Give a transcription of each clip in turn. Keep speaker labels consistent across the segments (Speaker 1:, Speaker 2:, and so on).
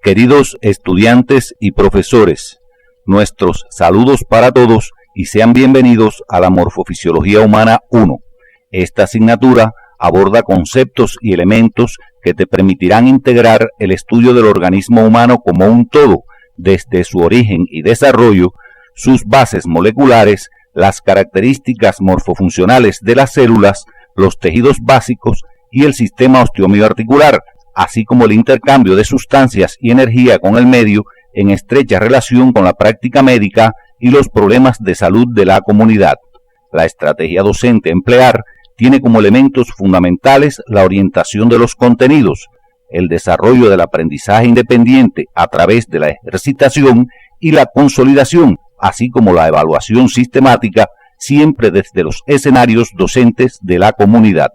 Speaker 1: Queridos estudiantes y profesores, nuestros saludos para todos y sean bienvenidos a la Morfofisiología Humana 1. Esta asignatura aborda conceptos y elementos que te permitirán integrar el estudio del organismo humano como un todo, desde su origen y desarrollo, sus bases moleculares, las características morfofuncionales de las células, los tejidos básicos y el sistema osteomioarticular, así como el intercambio de sustancias y energía con el medio en estrecha relación con la práctica médica y los problemas de salud de la comunidad. La estrategia docente a emplear tiene como elementos fundamentales la orientación de los contenidos, el desarrollo del aprendizaje independiente a través de la ejercitación y la consolidación, así como la evaluación sistemática, siempre desde los escenarios docentes de la comunidad.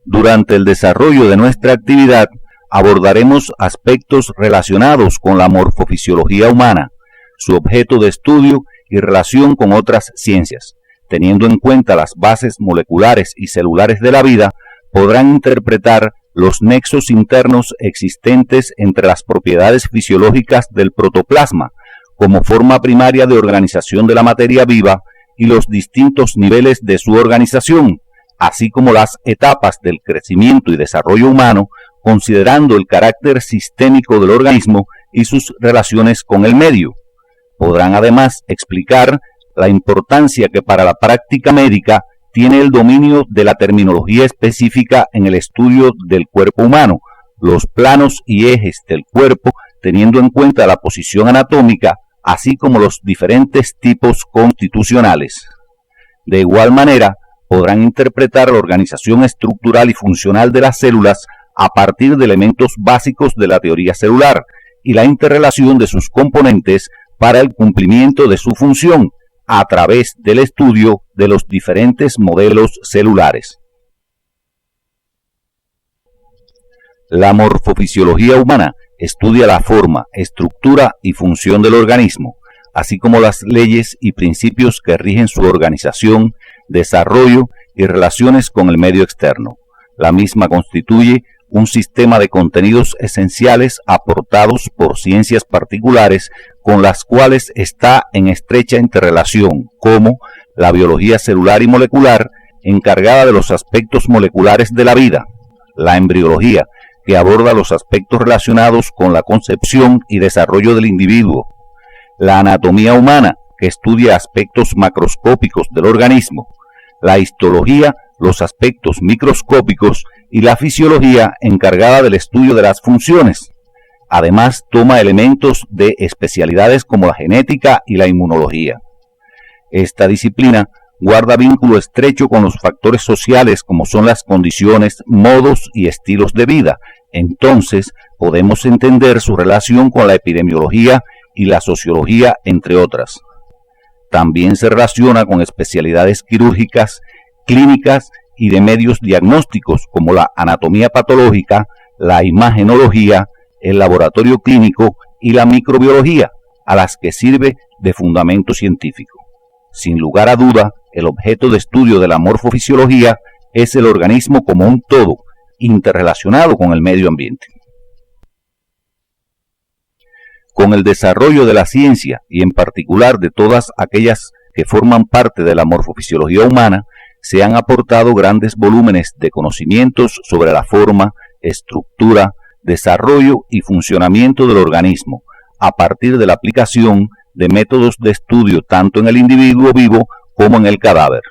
Speaker 1: Durante el desarrollo de nuestra actividad, abordaremos aspectos relacionados con la morfofisiología humana, su objeto de estudio y relación con otras ciencias. Teniendo en cuenta las bases moleculares y celulares de la vida, podrán interpretar los nexos internos existentes entre las propiedades fisiológicas del protoplasma, como forma primaria de organización de la materia viva, y los distintos niveles de su organización, así como las etapas del crecimiento y desarrollo humano, considerando el carácter sistémico del organismo y sus relaciones con el medio. Podrán además explicar la importancia que para la práctica médica tiene el dominio de la terminología específica en el estudio del cuerpo humano, los planos y ejes del cuerpo, teniendo en cuenta la posición anatómica, así como los diferentes tipos constitucionales. De igual manera, podrán interpretar la organización estructural y funcional de las células a partir de elementos básicos de la teoría celular y la interrelación de sus componentes para el cumplimiento de su función a través del estudio de los diferentes modelos celulares. La morfofisiología humana estudia la forma, estructura y función del organismo, así como las leyes y principios que rigen su organización, desarrollo y relaciones con el medio externo. La misma constituye un sistema de contenidos esenciales aportados por ciencias particulares con las cuales está en estrecha interrelación, como la biología celular y molecular, encargada de los aspectos moleculares de la vida, la embriología, que aborda los aspectos relacionados con la concepción y desarrollo del individuo, la anatomía humana, que estudia aspectos macroscópicos del organismo, la histología, los aspectos microscópicos, y la fisiología, encargada del estudio de las funciones. Además, toma elementos de especialidades como la genética y la inmunología. Esta disciplina guarda vínculo estrecho con los factores sociales como son las condiciones, modos y estilos de vida. Entonces, podemos entender su relación con la epidemiología y la sociología, entre otras. También se relaciona con especialidades quirúrgicas, clínicas y de medios diagnósticos como la anatomía patológica, la imagenología, el laboratorio clínico y la microbiología, a las que sirve de fundamento científico. Sin lugar a duda, el objeto de estudio de la morfofisiología es el organismo como un todo, interrelacionado con el medio ambiente. Con el desarrollo de la ciencia y en particular de todas aquellas que forman parte de la morfofisiología humana, se han aportado grandes volúmenes de conocimientos sobre la forma, estructura, desarrollo y funcionamiento del organismo, a partir de la aplicación de métodos de estudio tanto en el individuo vivo como en el cadáver.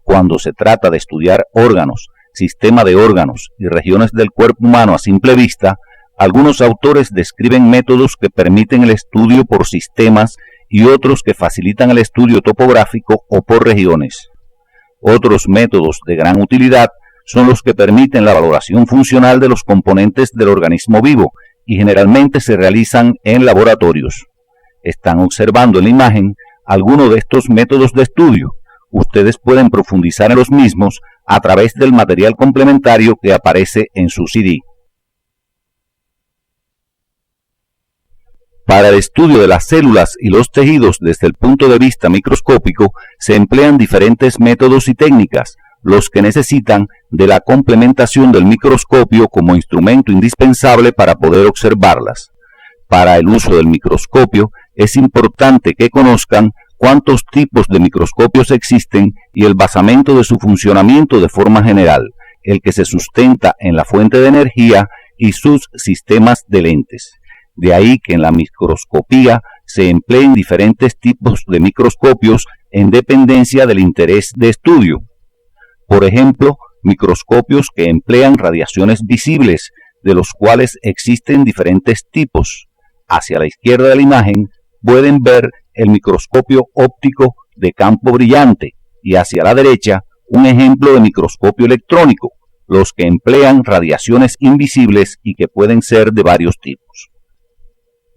Speaker 1: Cuando se trata de estudiar órganos, sistema de órganos y regiones del cuerpo humano a simple vista, algunos autores describen métodos que permiten el estudio por sistemas y otros que facilitan el estudio topográfico o por regiones. Otros métodos de gran utilidad son los que permiten la valoración funcional de los componentes del organismo vivo y generalmente se realizan en laboratorios. Están observando en la imagen algunos de estos métodos de estudio. Ustedes pueden profundizar en los mismos a través del material complementario que aparece en su CD. Para el estudio de las células y los tejidos desde el punto de vista microscópico se emplean diferentes métodos y técnicas, los que necesitan de la complementación del microscopio como instrumento indispensable para poder observarlas. Para el uso del microscopio es importante que conozcan cuántos tipos de microscopios existen y el basamento de su funcionamiento de forma general, el que se sustenta en la fuente de energía y sus sistemas de lentes. De ahí que en la microscopía se empleen diferentes tipos de microscopios en dependencia del interés de estudio. Por ejemplo, microscopios que emplean radiaciones visibles, de los cuales existen diferentes tipos. Hacia la izquierda de la imagen pueden ver el microscopio óptico de campo brillante y hacia la derecha un ejemplo de microscopio electrónico, los que emplean radiaciones invisibles y que pueden ser de varios tipos.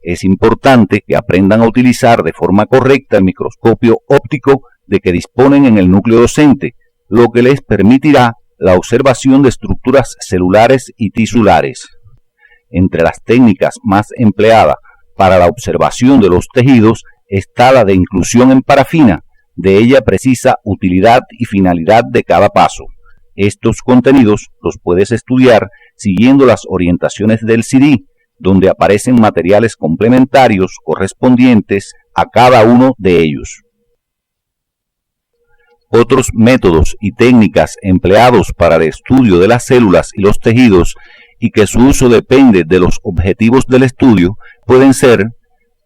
Speaker 1: Es importante que aprendan a utilizar de forma correcta el microscopio óptico de que disponen en el núcleo docente, lo que les permitirá la observación de estructuras celulares y tisulares. Entre las técnicas más empleadas para la observación de los tejidos está la de inclusión en parafina. De ella precisa utilidad y finalidad de cada paso. Estos contenidos los puedes estudiar siguiendo las orientaciones del CD, donde aparecen materiales complementarios correspondientes a cada uno de ellos. Otros métodos y técnicas empleados para el estudio de las células y los tejidos y que su uso depende de los objetivos del estudio pueden ser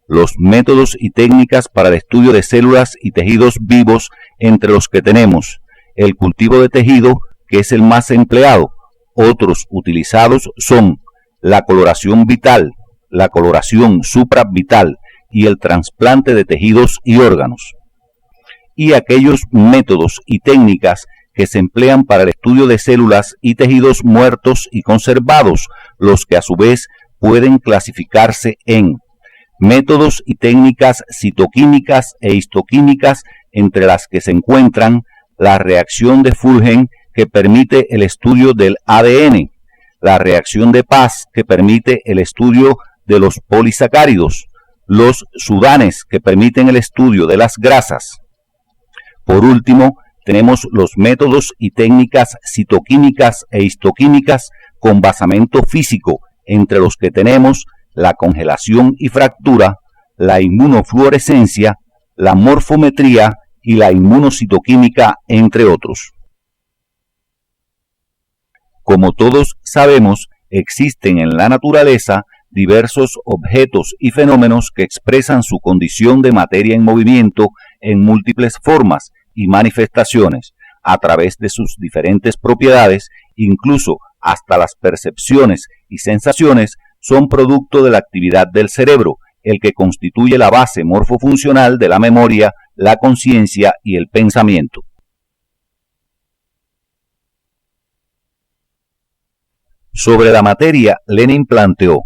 Speaker 1: los métodos y técnicas para el estudio de células y tejidos vivos, entre los que tenemos el cultivo de tejido, que es el más empleado. Otros utilizados son la coloración vital, la coloración supravital y el trasplante de tejidos y órganos. Y aquellos métodos y técnicas que se emplean para el estudio de células y tejidos muertos y conservados, los que a su vez pueden clasificarse en métodos y técnicas citoquímicas e histoquímicas, entre las que se encuentran la reacción de Fulgen, que permite el estudio del ADN, la reacción de Paz, que permite el estudio de los polisacáridos, los sudanes, que permiten el estudio de las grasas. Por último, tenemos los métodos y técnicas citoquímicas e histoquímicas con basamento físico, entre los que tenemos la congelación y fractura, la inmunofluorescencia, la morfometría y la inmunocitoquímica, entre otros. Como todos sabemos, existen en la naturaleza diversos objetos y fenómenos que expresan su condición de materia en movimiento en múltiples formas y manifestaciones, a través de sus diferentes propiedades, incluso hasta las percepciones y sensaciones son producto de la actividad del cerebro, el que constituye la base morfofuncional de la memoria, la conciencia y el pensamiento. Sobre la materia, Lenin planteó: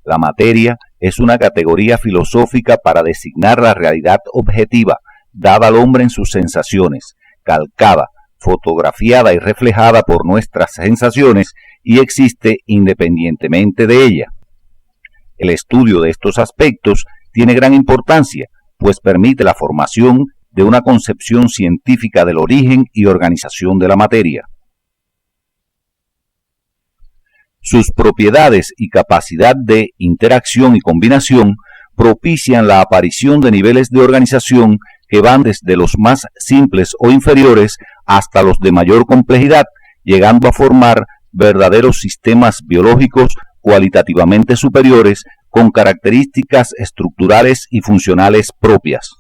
Speaker 1: la materia es una categoría filosófica para designar la realidad objetiva, dada al hombre en sus sensaciones, calcada, fotografiada y reflejada por nuestras sensaciones, y existe independientemente de ella. El estudio de estos aspectos tiene gran importancia, pues permite la formación de una concepción científica del origen y organización de la materia. Sus propiedades y capacidad de interacción y combinación propician la aparición de niveles de organización que van desde los más simples o inferiores hasta los de mayor complejidad, llegando a formar verdaderos sistemas biológicos cualitativamente superiores con características estructurales y funcionales propias.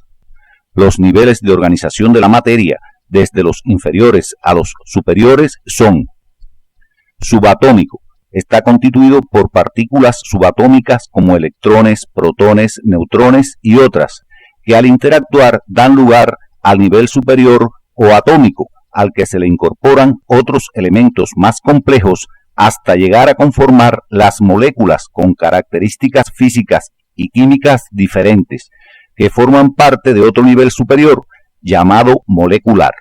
Speaker 1: Los niveles de organización de la materia, desde los inferiores a los superiores, son: subatómico, está constituido por partículas subatómicas como electrones, protones, neutrones y otras, que al interactuar dan lugar al nivel superior o atómico, al que se le incorporan otros elementos más complejos hasta llegar a conformar las moléculas con características físicas y químicas diferentes, que forman parte de otro nivel superior, llamado molecular.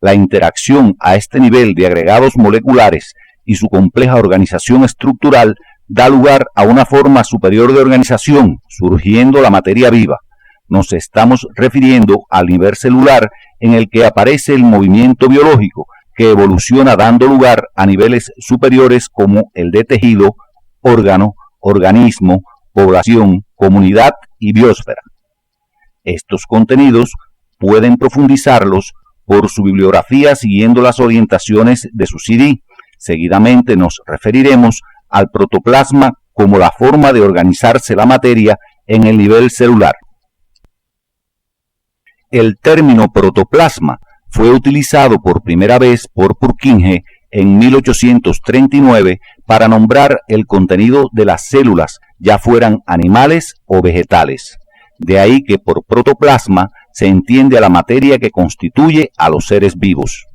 Speaker 1: La interacción a este nivel de agregados moleculares y su compleja organización estructural da lugar a una forma superior de organización, surgiendo la materia viva. nos estamos refiriendo al nivel celular en el que aparece el movimiento biológico que evoluciona dando lugar a niveles superiores como el de tejido, órgano, organismo, población, comunidad y biosfera. Estos contenidos pueden profundizarlos por su bibliografía siguiendo las orientaciones de su CD. Seguidamente nos referiremos al protoplasma como la forma de organizarse la materia en el nivel celular. El término protoplasma fue utilizado por primera vez por Purkinje en 1839 para nombrar el contenido de las células, ya fueran animales o vegetales. De ahí que por protoplasma se entiende a la materia que constituye a los seres vivos.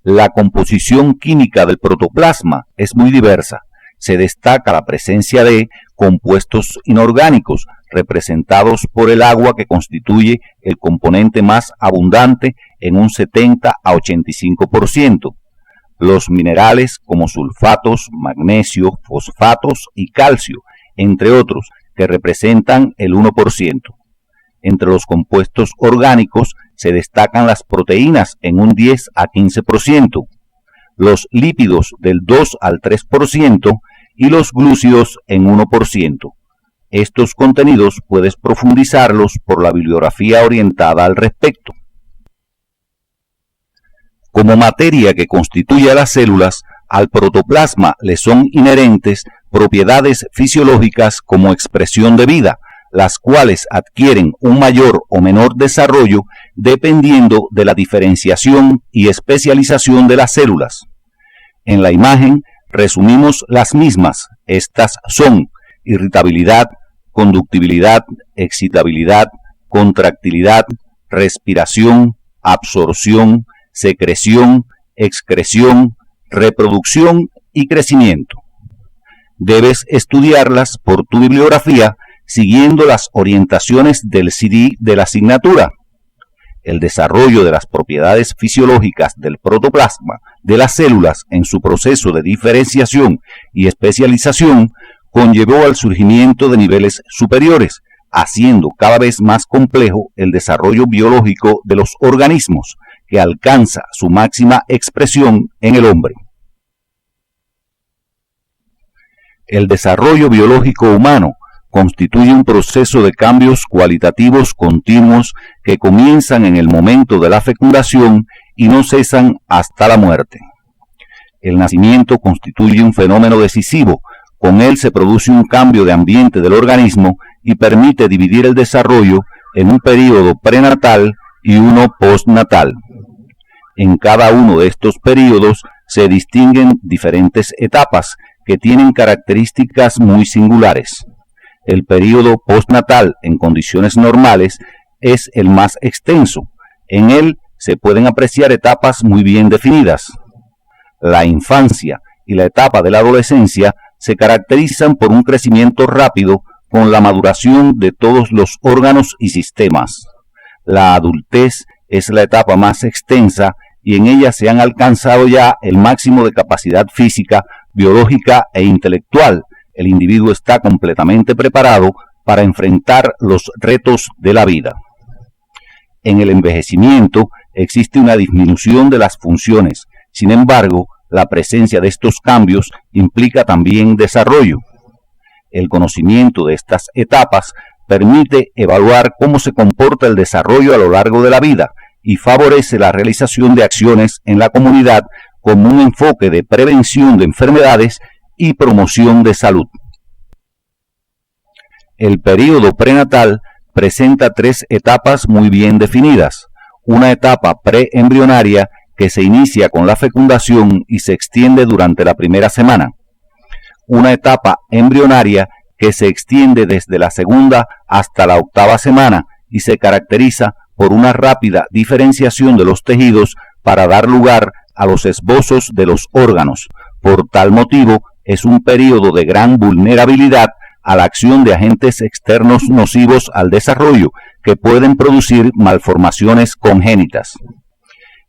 Speaker 1: La composición química del protoplasma es muy diversa. Se destaca la presencia de compuestos inorgánicos, representados por el agua, que constituye el componente más abundante en un 70 a 85%. Los minerales como sulfatos, magnesio, fosfatos y calcio, entre otros, que representan el 1%. Entre los compuestos orgánicos se destacan las proteínas en un 10 a 15%, los lípidos del 2 al 3% y los glúcidos en 1%. Estos contenidos puedes profundizarlos por la bibliografía orientada al respecto. Como materia que constituye a las células, al protoplasma le son inherentes propiedades fisiológicas como expresión de vida, las cuales adquieren un mayor o menor desarrollo dependiendo de la diferenciación y especialización de las células. En la imagen resumimos las mismas. Estas son irritabilidad, conductibilidad, excitabilidad, contractilidad, respiración, absorción, secreción, excreción, reproducción y crecimiento. Debes estudiarlas por tu bibliografía siguiendo las orientaciones del CD de la asignatura. El desarrollo de las propiedades fisiológicas del protoplasma de las células en su proceso de diferenciación y especialización conllevó al surgimiento de niveles superiores, haciendo cada vez más complejo el desarrollo biológico de los organismos, que alcanza su máxima expresión en el hombre. El desarrollo biológico humano constituye un proceso de cambios cualitativos continuos que comienzan en el momento de la fecundación y no cesan hasta la muerte. El nacimiento constituye un fenómeno decisivo. Con él se produce un cambio de ambiente del organismo y permite dividir el desarrollo en un período prenatal y uno postnatal. En cada uno de estos períodos se distinguen diferentes etapas que tienen características muy singulares. El período postnatal en condiciones normales es el más extenso. En él se pueden apreciar etapas muy bien definidas. La infancia y la etapa de la adolescencia se caracterizan por un crecimiento rápido con la maduración de todos los órganos y sistemas. La adultez es la etapa más extensa y en ella se han alcanzado ya el máximo de capacidad física, biológica e intelectual. El individuo está completamente preparado para enfrentar los retos de la vida. En el envejecimiento existe una disminución de las funciones. Sin embargo, la presencia de estos cambios implica también desarrollo. El conocimiento de estas etapas permite evaluar cómo se comporta el desarrollo a lo largo de la vida y favorece la realización de acciones en la comunidad como un enfoque de prevención de enfermedades y promoción de salud. El período prenatal presenta 3 etapas muy bien definidas. Una etapa preembrionaria que se inicia con la fecundación y se extiende durante la primera semana. Una etapa embrionaria que se extiende desde la segunda hasta la 8ª semana y se caracteriza por una rápida diferenciación de los tejidos para dar lugar a los esbozos de los órganos. Por tal motivo, es un período de gran vulnerabilidad a la acción de agentes externos nocivos al desarrollo, que pueden producir malformaciones congénitas.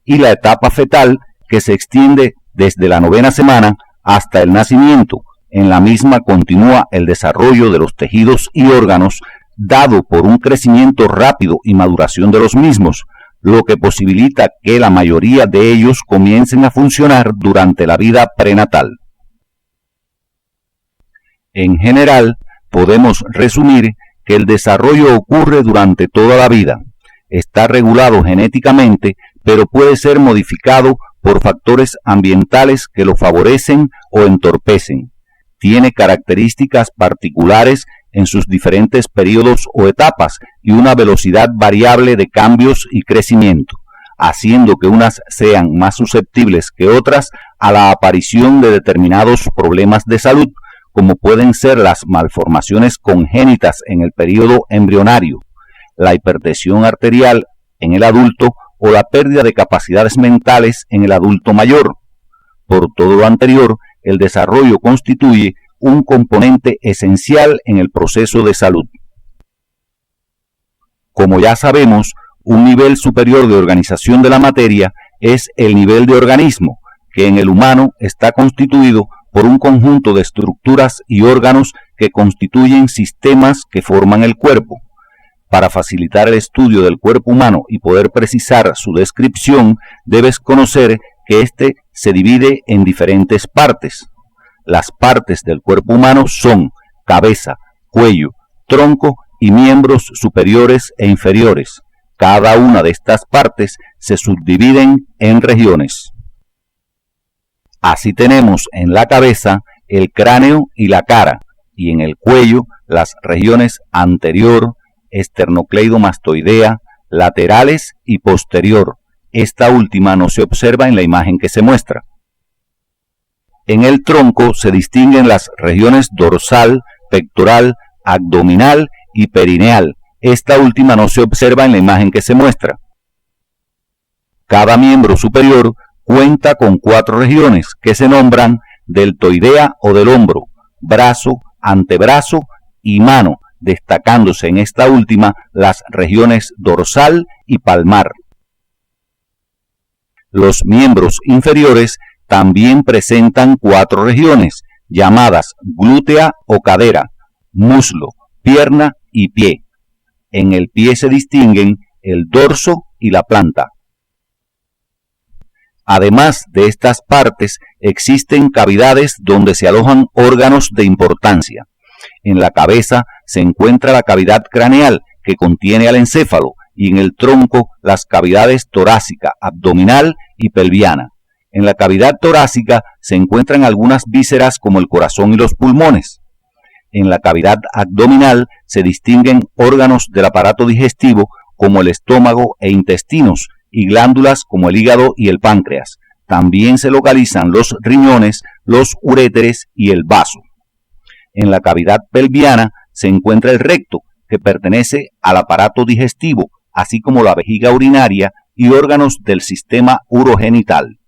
Speaker 1: Y la etapa fetal, que se extiende desde la 9ª semana hasta el nacimiento. En la misma continúa el desarrollo de los tejidos y órganos, dado por un crecimiento rápido y maduración de los mismos, lo que posibilita que la mayoría de ellos comiencen a funcionar durante la vida prenatal. En general, podemos resumir que el desarrollo ocurre durante toda la vida. Está regulado genéticamente, pero puede ser modificado por factores ambientales que lo favorecen o entorpecen. Tiene características particulares en sus diferentes periodos o etapas y una velocidad variable de cambios y crecimiento, haciendo que unas sean más susceptibles que otras a la aparición de determinados problemas de salud, como pueden ser las malformaciones congénitas en el periodo embrionario, la hipertensión arterial en el adulto o la pérdida de capacidades mentales en el adulto mayor. Por todo lo anterior, el desarrollo constituye un componente esencial en el proceso de salud. Como ya sabemos, un nivel superior de organización de la materia es el nivel de organismo, que en el humano está constituido por un conjunto de estructuras y órganos que constituyen sistemas que forman el cuerpo. Para facilitar el estudio del cuerpo humano y poder precisar su descripción, debes conocer que éste se divide en diferentes partes. Las partes del cuerpo humano son cabeza, cuello, tronco y miembros superiores e inferiores. Cada una de estas partes se subdividen en regiones. Así tenemos en la cabeza el cráneo y la cara, y en el cuello las regiones anterior, esternocleidomastoidea, laterales y posterior. Esta última no se observa en la imagen que se muestra. En el tronco se distinguen las regiones dorsal, pectoral, abdominal y perineal. Esta última no se observa en la imagen que se muestra. Cada miembro superior cuenta con 4 regiones que se nombran deltoidea o del hombro, brazo, antebrazo y mano, destacándose en esta última las regiones dorsal y palmar. Los miembros inferiores también presentan 4 regiones, llamadas glútea o cadera, muslo, pierna y pie. En el pie se distinguen el dorso y la planta. Además de estas partes, existen cavidades donde se alojan órganos de importancia. En la cabeza se encuentra la cavidad craneal, que contiene al encéfalo, y en el tronco las cavidades torácica, abdominal y pelviana. En la cavidad torácica se encuentran algunas vísceras como el corazón y los pulmones. En la cavidad abdominal se distinguen órganos del aparato digestivo como el estómago e intestinos, y glándulas como el hígado y el páncreas. También se localizan los riñones, los uréteres y el vaso. En la cavidad pelviana se encuentra el recto, que pertenece al aparato digestivo, así como la vejiga urinaria y órganos del sistema urogenital.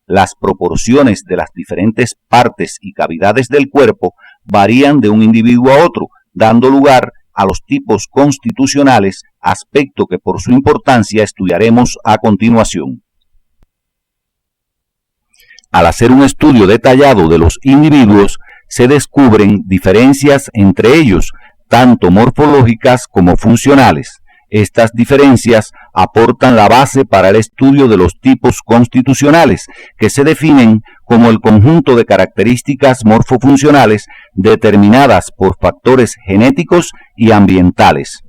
Speaker 1: Las proporciones de las diferentes partes y cavidades del cuerpo varían de un individuo a otro, dando lugar a los tipos constitucionales, aspecto que por su importancia estudiaremos a continuación. Al hacer un estudio detallado de los individuos, se descubren diferencias entre ellos, tanto morfológicas como funcionales. Estas diferencias aportan la base para el estudio de los tipos constitucionales, que se definen como el conjunto de características morfofuncionales determinadas por factores genéticos y ambientales.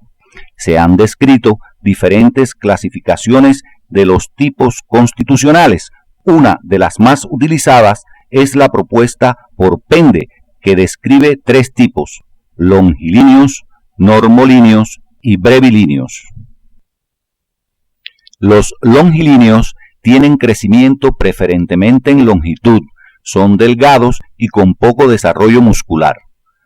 Speaker 1: Se han descrito diferentes clasificaciones de los tipos constitucionales. Una de las más utilizadas es la propuesta por Pende, que describe 3 tipos: longilíneos, normolíneos y brevilíneos. Los longilíneos tienen crecimiento preferentemente en longitud, son delgados y con poco desarrollo muscular.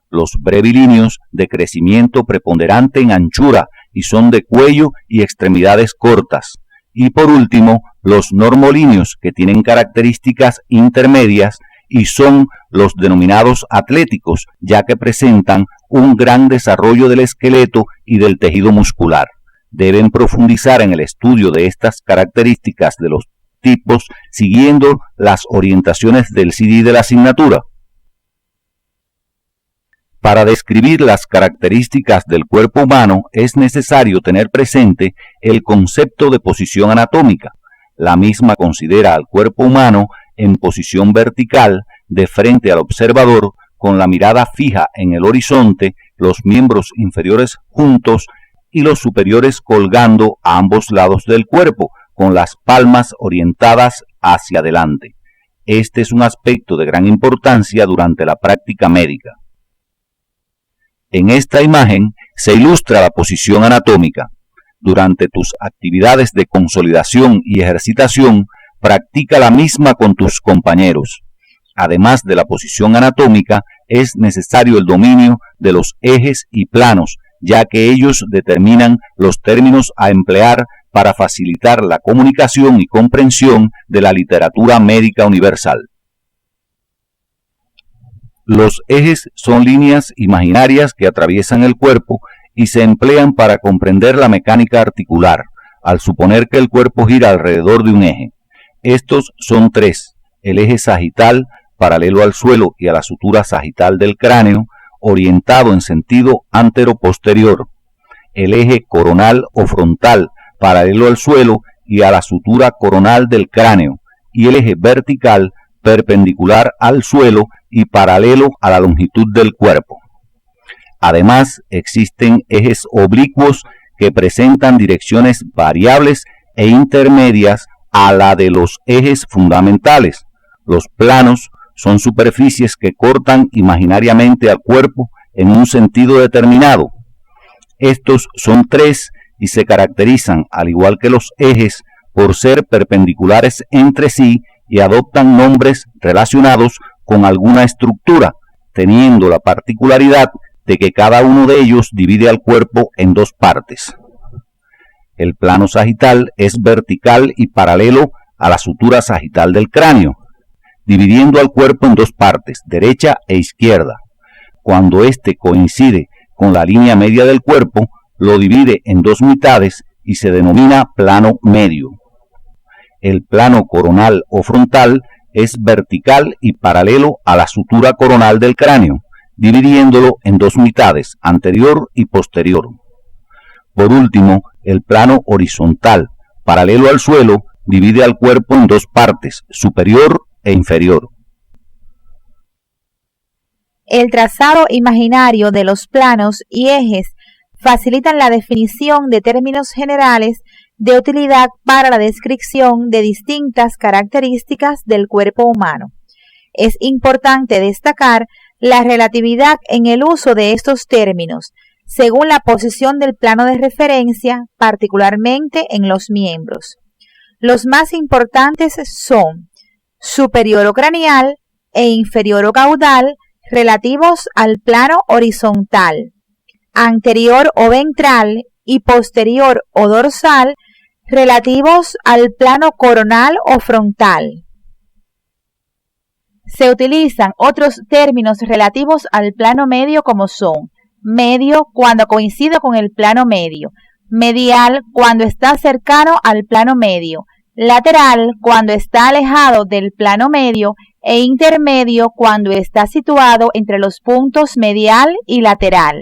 Speaker 1: Los brevilíneos de crecimiento preponderante en anchura y son de cuello y extremidades cortas. Y por último, los normolíneos, que tienen características intermedias y son los denominados atléticos, ya que presentan un gran desarrollo del esqueleto y del tejido muscular. Deben profundizar en el estudio de estas características de los tipos siguiendo las orientaciones del CD de la asignatura. Para describir las características del cuerpo humano es necesario tener presente el concepto de posición anatómica. La misma considera al cuerpo humano en posición vertical de frente al observador, con la mirada fija en el horizonte, los miembros inferiores juntos y los superiores colgando a ambos lados del cuerpo, con las palmas orientadas hacia adelante. Este es un aspecto de gran importancia durante la práctica médica. En esta imagen se ilustra la posición anatómica. Durante tus actividades de consolidación y ejercitación, practica la misma con tus compañeros. Además de la posición anatómica, es necesario el dominio de los ejes y planos, ya que ellos determinan los términos a emplear para facilitar la comunicación y comprensión de la literatura médica universal. Los ejes son líneas imaginarias que atraviesan el cuerpo y se emplean para comprender la mecánica articular, al suponer que el cuerpo gira alrededor de un eje. Estos son tres: el eje sagital, paralelo al suelo y a la sutura sagital del cráneo, orientado en sentido antero-posterior; el eje coronal o frontal, paralelo al suelo y a la sutura coronal del cráneo; y el eje vertical, perpendicular al suelo y paralelo a la longitud del cuerpo. Además, existen ejes oblicuos que presentan direcciones variables e intermedias a la de los ejes fundamentales. Los planos son superficies que cortan imaginariamente al cuerpo en un sentido determinado. Estos son tres y se caracterizan, al igual que los ejes, por ser perpendiculares entre sí y adoptan nombres relacionados con alguna estructura, teniendo la particularidad de que cada uno de ellos divide al cuerpo en dos partes. El plano sagital es vertical y paralelo a la sutura sagital del cráneo, dividiendo al cuerpo en dos partes, derecha e izquierda. Cuando éste coincide con la línea media del cuerpo, lo divide en dos mitades y se denomina plano medio. El plano coronal o frontal es vertical y paralelo a la sutura coronal del cráneo, dividiéndolo en dos mitades, anterior y posterior. Por último, el plano horizontal, paralelo al suelo, divide al cuerpo en dos partes, superior e inferior.
Speaker 2: El trazado imaginario de los planos y ejes facilitan la definición de términos generales de utilidad para la descripción de distintas características del cuerpo humano. Es importante destacar la relatividad en el uso de estos términos, según la posición del plano de referencia, particularmente en los miembros. Los más importantes son superior o craneal e inferior o caudal, relativos al plano horizontal, anterior o ventral y posterior o dorsal, relativos al plano coronal o frontal. Se utilizan otros términos relativos al plano medio, como son medio cuando coincide con el plano medio, medial cuando está cercano al plano medio, lateral cuando está alejado del plano medio e intermedio cuando está situado entre los puntos medial y lateral.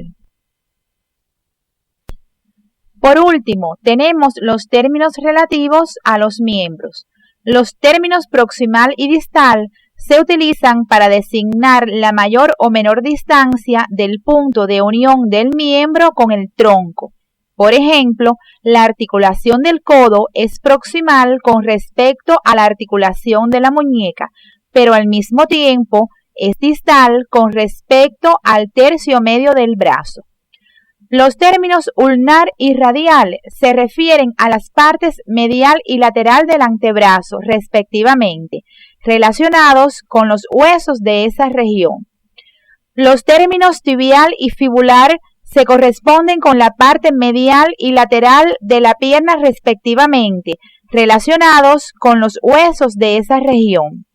Speaker 2: Por último, tenemos los términos relativos a los miembros. Los términos proximal y distal se utilizan para designar la mayor o menor distancia del punto de unión del miembro con el tronco. Por ejemplo, la articulación del codo es proximal con respecto a la articulación de la muñeca, pero al mismo tiempo es distal con respecto al tercio medio del brazo. Los términos ulnar y radial se refieren a las partes medial y lateral del antebrazo, respectivamente, relacionados con los huesos de esa región. Los términos tibial y fibular se corresponden con la parte medial y lateral de la pierna, respectivamente, relacionados con los huesos de esa región.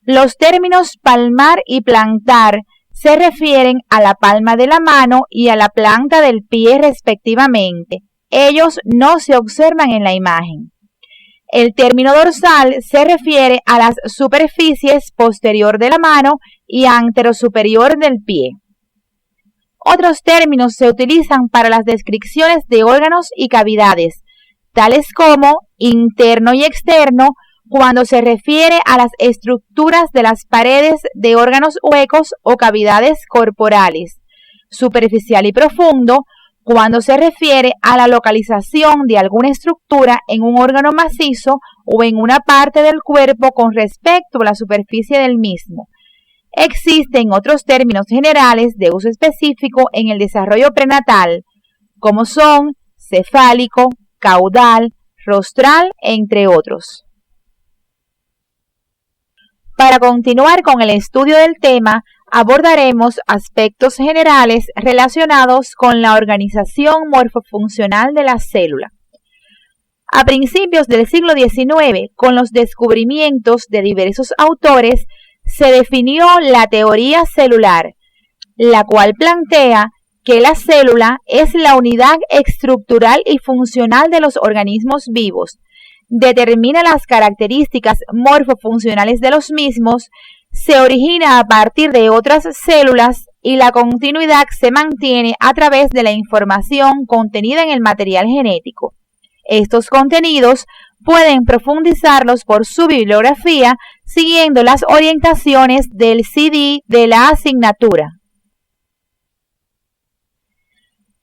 Speaker 2: Los términos palmar y plantar se refieren a la palma de la mano y a la planta del pie, respectivamente. Ellos no se observan en la imagen. El término dorsal se refiere a las superficies posterior de la mano y anterosuperior del pie. Otros términos se utilizan para las descripciones de órganos y cavidades, tales como interno y externo, cuando se refiere a las estructuras de las paredes de órganos huecos o cavidades corporales, superficial y profundo, cuando se refiere a la localización de alguna estructura en un órgano macizo o en una parte del cuerpo con respecto a la superficie del mismo. Existen otros términos generales de uso específico en el desarrollo prenatal, como son cefálico, caudal, rostral, entre otros. Para continuar con el estudio del tema, abordaremos aspectos generales relacionados con la organización morfofuncional de la célula. A principios del siglo XIX, con los descubrimientos de diversos autores, se definió la teoría celular, la cual plantea que la célula es la unidad estructural y funcional de los organismos vivos, determina las características morfofuncionales de los mismos, se origina a partir de otras células y la continuidad se mantiene a través de la información contenida en el material genético. Estos contenidos pueden profundizarlos por su bibliografía siguiendo las orientaciones del CD de la asignatura.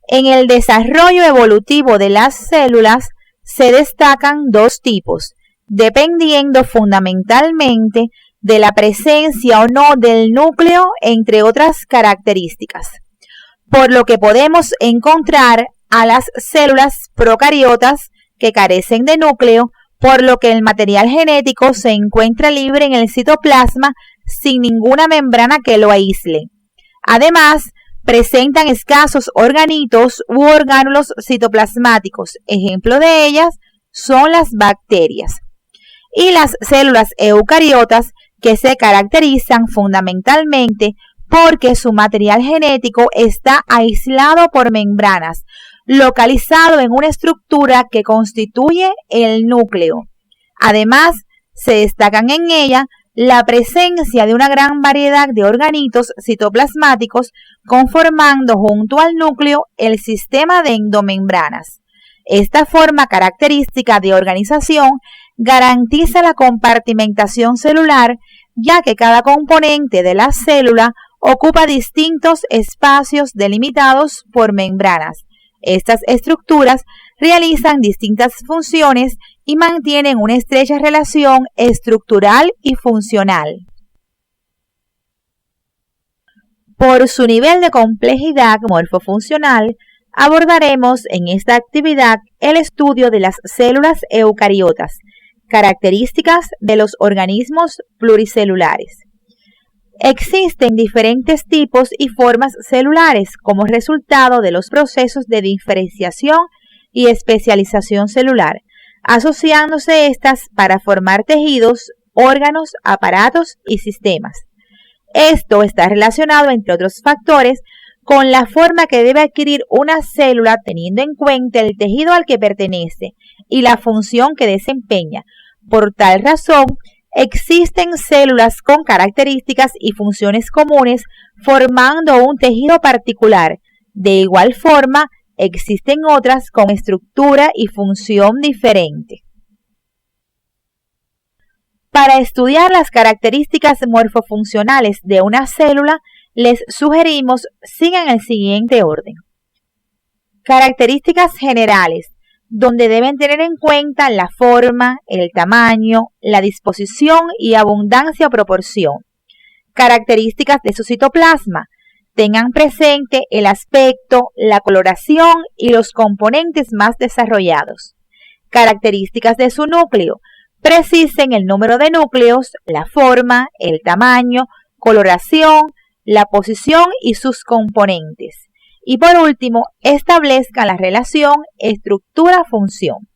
Speaker 2: En el desarrollo evolutivo de las células se destacan dos tipos, dependiendo fundamentalmente de la presencia o no del núcleo, entre otras características, por lo que podemos encontrar a las células procariotas que carecen de núcleo, por lo que el material genético se encuentra libre en el citoplasma sin ninguna membrana que lo aísle. Además, presentan escasos organitos u orgánulos citoplasmáticos. Ejemplo de ellas son las bacterias. Y las células eucariotas, que se caracterizan fundamentalmente porque su material genético está aislado por membranas, localizado en una estructura que constituye el núcleo. Además, se destacan en ella la presencia de una gran variedad de organitos citoplasmáticos conformando junto al núcleo el sistema de endomembranas. Esta forma característica de organización garantiza la compartimentación celular, ya que cada componente de la célula ocupa distintos espacios delimitados por membranas. Estas estructuras realizan distintas funciones y mantienen una estrecha relación estructural y funcional. Por su nivel de complejidad morfofuncional, abordaremos en esta actividad el estudio de las células eucariotas, características de los organismos pluricelulares. Existen diferentes tipos y formas celulares como resultado de los procesos de diferenciación y especialización celular, asociándose estas para formar tejidos, órganos, aparatos y sistemas. Esto está relacionado, entre otros factores, con la forma que debe adquirir una célula teniendo en cuenta el tejido al que pertenece y la función que desempeña. Por tal razón, existen células con características y funciones comunes formando un tejido particular. De igual forma, existen otras con estructura y función diferente. Para estudiar las características morfofuncionales de una célula, les sugerimos sigan el siguiente orden. Características generales, donde deben tener en cuenta la forma, el tamaño, la disposición y abundancia o proporción. Características de su citoplasma, tengan presente el aspecto, la coloración y los componentes más desarrollados. Características de su núcleo, precisen el número de núcleos, la forma, el tamaño, coloración, la posición y sus componentes. Y por último, establezcan la relación estructura-función.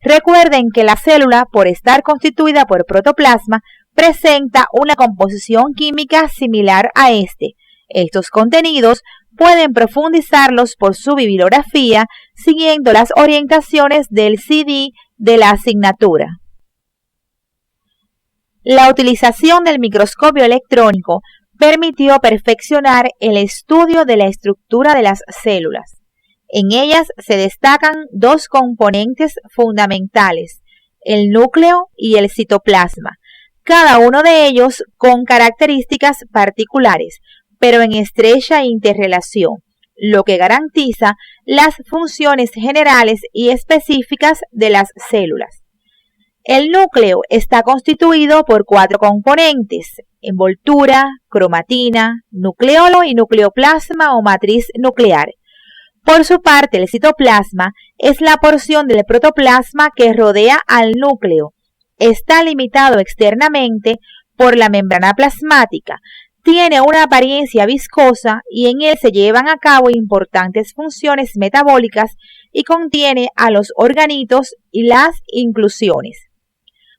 Speaker 2: Recuerden que la célula, por estar constituida por protoplasma, presenta una composición química similar a este. Estos contenidos pueden profundizarlos por su bibliografía siguiendo las orientaciones del CD de la asignatura. La utilización del microscopio electrónico permitió perfeccionar el estudio de la estructura de las células. En ellas se destacan dos componentes fundamentales, el núcleo y el citoplasma, cada uno de ellos con características particulares, pero en estrecha interrelación, lo que garantiza las funciones generales y específicas de las células. El núcleo está constituido por 4 componentes: envoltura, cromatina, nucleolo y nucleoplasma o matriz nuclear. Por su parte, el citoplasma es la porción del protoplasma que rodea al núcleo. Está limitado externamente por la membrana plasmática, tiene una apariencia viscosa y en él se llevan a cabo importantes funciones metabólicas y contiene a los organitos y las inclusiones.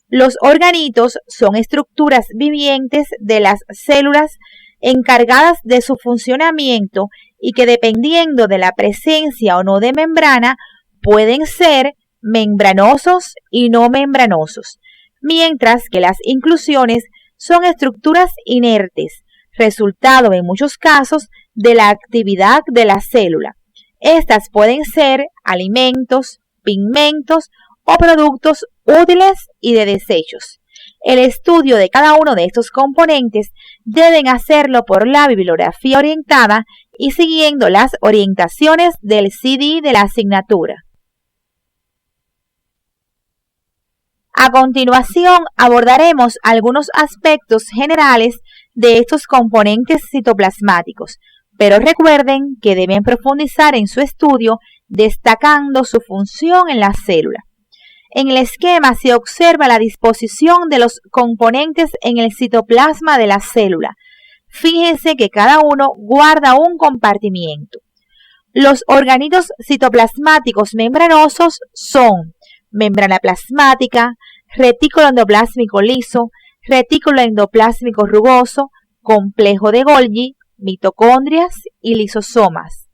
Speaker 2: Los organitos son estructuras vivientes de las células encargadas de su funcionamiento y que, dependiendo de la presencia o no de membrana, pueden ser membranosos y no membranosos, mientras que las inclusiones son estructuras inertes, resultado en muchos casos de la actividad de la célula. Estas pueden ser alimentos, pigmentos o productos útiles y de desechos. El estudio de cada uno de estos componentes deben hacerlo por la bibliografía orientada y siguiendo las orientaciones del CD de la asignatura. A continuación abordaremos algunos aspectos generales de estos componentes citoplasmáticos, pero recuerden que deben profundizar en su estudio destacando su función en la célula. En el esquema se observa la disposición de los componentes en el citoplasma de la célula. Fíjense que cada uno guarda un compartimiento. Los organitos citoplasmáticos membranosos son membrana plasmática, retículo endoplásmico liso, retículo endoplásmico rugoso, complejo de Golgi, mitocondrias y lisosomas.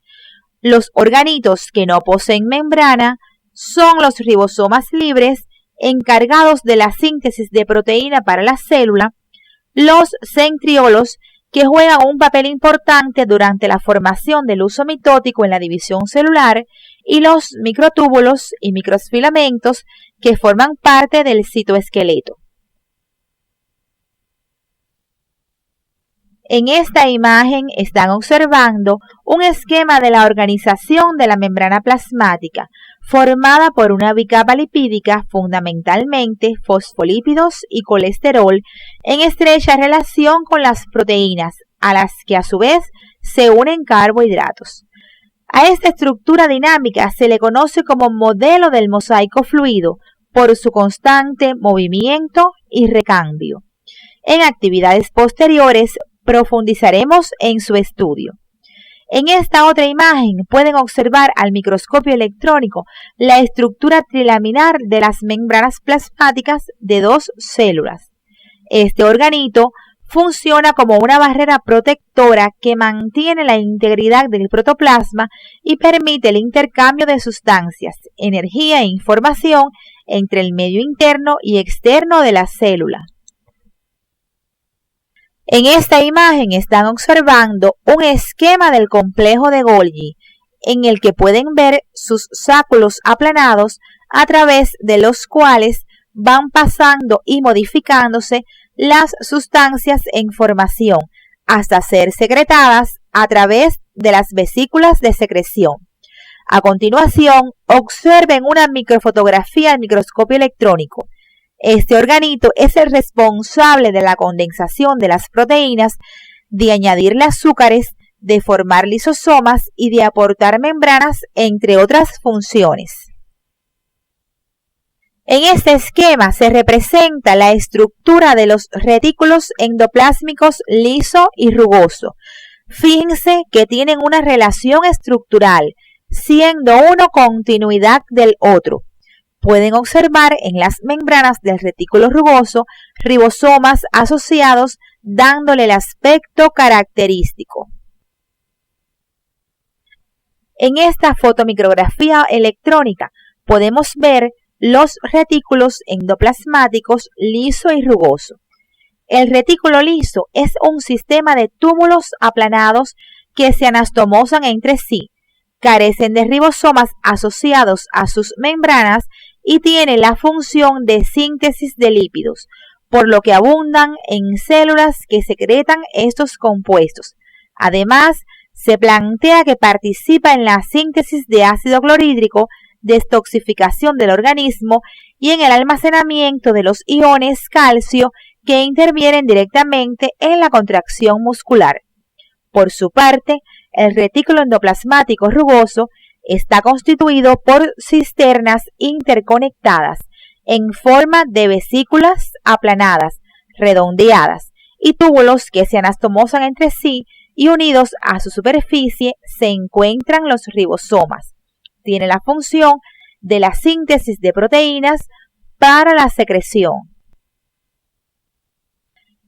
Speaker 2: Los organitos que no poseen membrana son los ribosomas libres, encargados de la síntesis de proteína para la célula, los centriolos, que juegan un papel importante durante la formación del huso mitótico en la división celular, y los microtúbulos y microfilamentos, que forman parte del citoesqueleto. En esta imagen están observando un esquema de la organización de la membrana plasmática, formada por una bicapa lipídica, fundamentalmente fosfolípidos y colesterol, en estrecha relación con las proteínas, a las que a su vez se unen carbohidratos. A esta estructura dinámica se le conoce como modelo del mosaico fluido por su constante movimiento y recambio. En actividades posteriores profundizaremos en su estudio. En esta otra imagen pueden observar al microscopio electrónico la estructura trilaminar de las membranas plasmáticas de 2 células. Este organito funciona como una barrera protectora que mantiene la integridad del protoplasma y permite el intercambio de sustancias, energía e información entre el medio interno y externo de la célula. En esta imagen están observando un esquema del complejo de Golgi, en el que pueden ver sus sáculos aplanados a través de los cuales van pasando y modificándose las sustancias en formación hasta ser secretadas a través de las vesículas de secreción. A continuación, observen una microfotografía al microscopio electrónico. Este organito es el responsable de la condensación de las proteínas, de añadirle azúcares, de formar lisosomas y de aportar membranas, entre otras funciones. En este esquema se representa la estructura de los retículos endoplásmicos liso y rugoso. Fíjense que tienen una relación estructural, siendo uno continuidad del otro. Pueden observar en las membranas del retículo rugoso ribosomas asociados, dándole el aspecto característico. En esta fotomicrografía electrónica podemos ver los retículos endoplasmáticos liso y rugoso. El retículo liso es un sistema de túbulos aplanados que se anastomosan entre sí, carecen de ribosomas asociados a sus membranas y tiene la función de síntesis de lípidos, por lo que abundan en células que secretan estos compuestos. Además, se plantea que participa en la síntesis de ácido clorhídrico, detoxificación del organismo y en el almacenamiento de los iones calcio que intervienen directamente en la contracción muscular. Por su parte, el retículo endoplasmático rugoso está constituido por cisternas interconectadas en forma de vesículas aplanadas, redondeadas, y túbulos que se anastomosan entre sí y unidos a su superficie se encuentran los ribosomas. Tiene la función de la síntesis de proteínas para la secreción.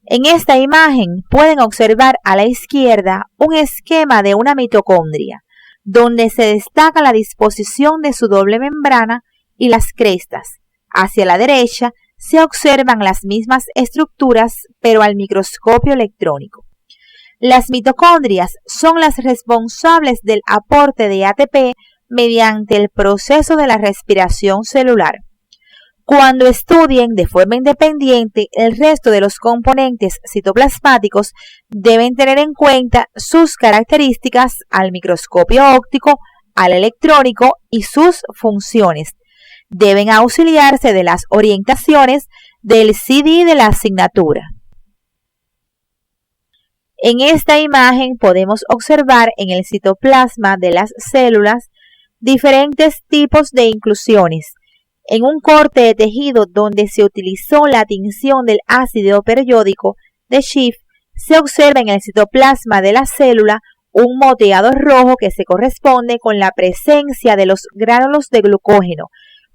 Speaker 2: En esta imagen pueden observar a la izquierda un esquema de una mitocondria, donde se destaca la disposición de su doble membrana y las crestas. Hacia la derecha se observan las mismas estructuras, pero al microscopio electrónico. Las mitocondrias son las responsables del aporte de ATP mediante el proceso de la respiración celular. Cuando estudien de forma independiente el resto de los componentes citoplasmáticos, deben tener en cuenta sus características al microscopio óptico, al electrónico y sus funciones. Deben auxiliarse de las orientaciones del CD de la asignatura. En esta imagen podemos observar en el citoplasma de las células diferentes tipos de inclusiones. En un corte de tejido donde se utilizó la tinción del ácido periódico de Schiff, se observa en el citoplasma de la célula un moteado rojo que se corresponde con la presencia de los gránulos de glucógeno,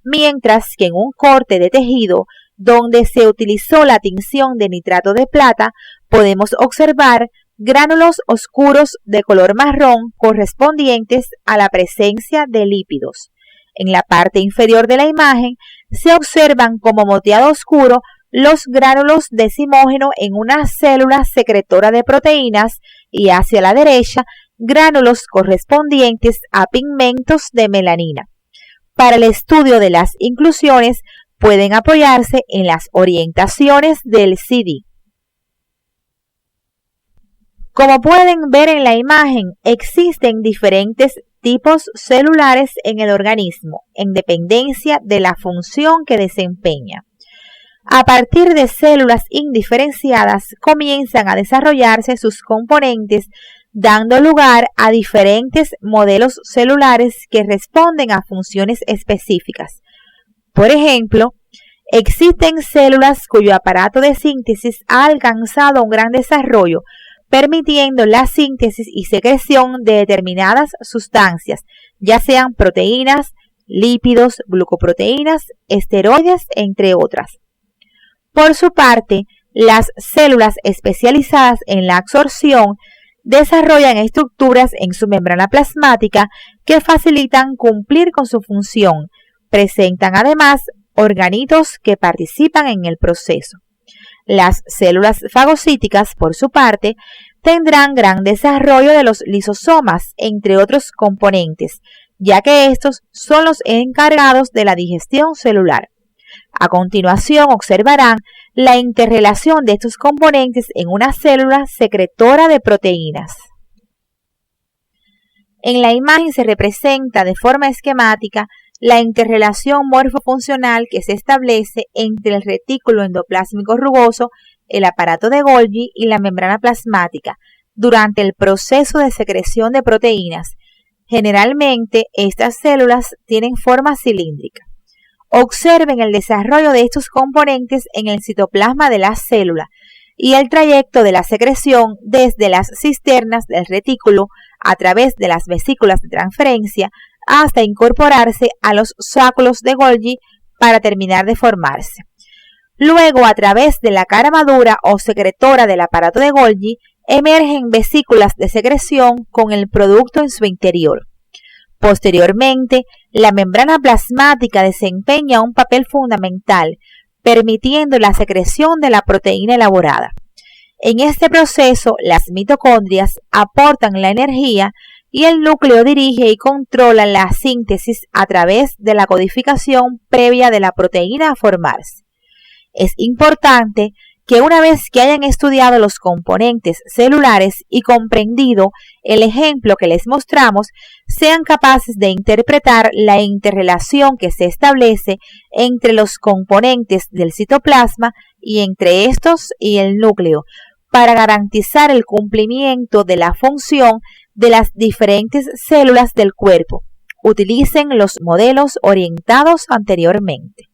Speaker 2: mientras que en un corte de tejido donde se utilizó la tinción de nitrato de plata, podemos observar gránulos oscuros de color marrón correspondientes a la presencia de lípidos. En la parte inferior de la imagen se observan como moteado oscuro los gránulos de decimógeno en una célula secretora de proteínas y hacia la derecha gránulos correspondientes a pigmentos de melanina. Para el estudio de las inclusiones pueden apoyarse en las orientaciones del CD. Como pueden ver en la imagen, existen diferentes tipos celulares en el organismo, en dependencia de la función que desempeña. A partir de células indiferenciadas comienzan a desarrollarse sus componentes, dando lugar a diferentes modelos celulares que responden a funciones específicas. Por ejemplo, existen células cuyo aparato de síntesis ha alcanzado un gran desarrollo, permitiendo la síntesis y secreción de determinadas sustancias, ya sean proteínas, lípidos, glucoproteínas, esteroides, entre otras. Por su parte, las células especializadas en la absorción desarrollan estructuras en su membrana plasmática que facilitan cumplir con su función. Presentan además organitos que participan en el proceso. Las células fagocíticas, por su parte, tendrán gran desarrollo de los lisosomas, entre otros componentes, ya que estos son los encargados de la digestión celular. A continuación observarán la interrelación de estos componentes en una célula secretora de proteínas. En la imagen se representa de forma esquemática la interrelación morfofuncional que se establece entre el retículo endoplásmico rugoso, el aparato de Golgi y la membrana plasmática durante el proceso de secreción de proteínas. Generalmente, estas células tienen forma cilíndrica. Observen el desarrollo de estos componentes en el citoplasma de la célula y el trayecto de la secreción desde las cisternas del retículo a través de las vesículas de transferencia hasta incorporarse a los sacos de Golgi para terminar de formarse. Luego, a través de la cara madura o secretora del aparato de Golgi, emergen vesículas de secreción con el producto en su interior. Posteriormente, la membrana plasmática desempeña un papel fundamental, permitiendo la secreción de la proteína elaborada. En este proceso, las mitocondrias aportan la energía y el núcleo dirige y controla la síntesis a través de la codificación previa de la proteína a formarse. Es importante que una vez que hayan estudiado los componentes celulares y comprendido el ejemplo que les mostramos, sean capaces de interpretar la interrelación que se establece entre los componentes del citoplasma y entre estos y el núcleo, para garantizar el cumplimiento de la función de las diferentes células del cuerpo. Utilicen los modelos orientados anteriormente.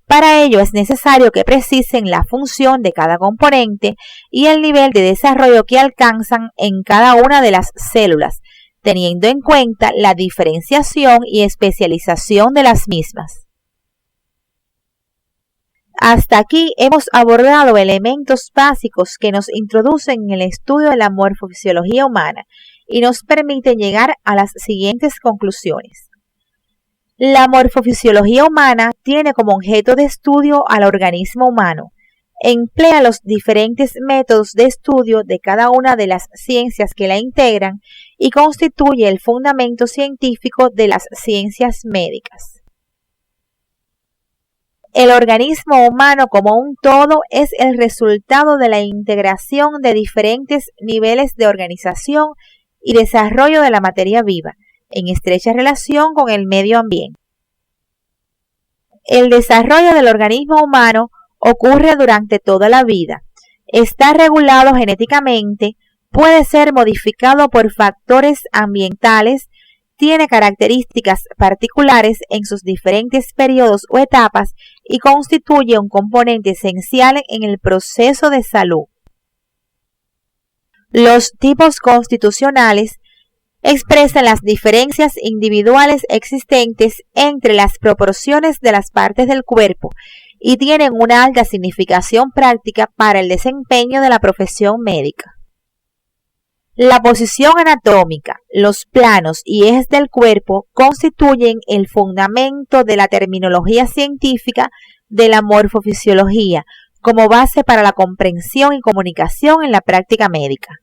Speaker 2: Para ello es necesario que precisen la función de cada componente y el nivel de desarrollo que alcanzan en cada una de las células, teniendo en cuenta la diferenciación y especialización de las mismas. Hasta aquí hemos abordado elementos básicos que nos introducen en el estudio de la morfofisiología humana y nos permiten llegar a las siguientes conclusiones. La morfofisiología humana tiene como objeto de estudio al organismo humano. Emplea los diferentes métodos de estudio de cada una de las ciencias que la integran y constituye el fundamento científico de las ciencias médicas. El organismo humano como un todo es el resultado de la integración de diferentes niveles de organización y desarrollo de la materia viva, en estrecha relación con el medio ambiente. El desarrollo del organismo humano ocurre durante toda la vida. Está regulado genéticamente, puede ser modificado por factores ambientales, tiene características particulares en sus diferentes periodos o etapas y constituye un componente esencial en el proceso de salud. Los tipos constitucionales expresan las diferencias individuales existentes entre las proporciones de las partes del cuerpo y tienen una alta significación práctica para el desempeño de la profesión médica. La posición anatómica, los planos y ejes del cuerpo constituyen el fundamento de la terminología científica de la morfofisiología como base para la comprensión y comunicación en la práctica médica.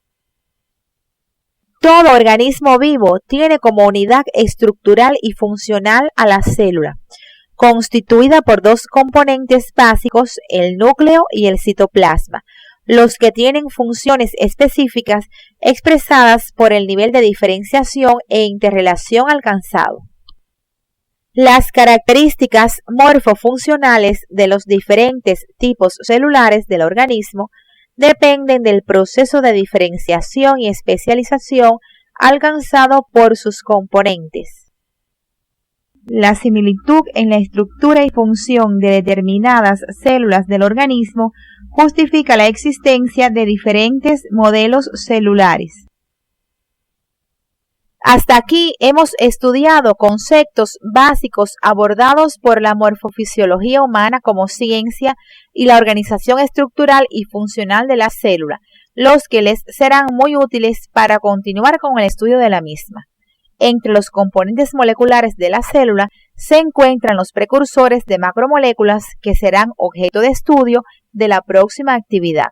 Speaker 2: Todo organismo vivo tiene como unidad estructural y funcional a la célula, constituida por dos componentes básicos, el núcleo y el citoplasma, los que tienen funciones específicas expresadas por el nivel de diferenciación e interrelación alcanzado. Las características morfofuncionales de los diferentes tipos celulares del organismo dependen del proceso de diferenciación y especialización alcanzado por sus componentes. La similitud en la estructura y función de determinadas células del organismo justifica la existencia de diferentes modelos celulares. Hasta aquí hemos estudiado conceptos básicos abordados por la morfofisiología humana como ciencia y la organización estructural y funcional de la célula, los que les serán muy útiles para continuar con el estudio de la misma. Entre los componentes moleculares de la célula se encuentran los precursores de macromoléculas que serán objeto de estudio de la próxima actividad.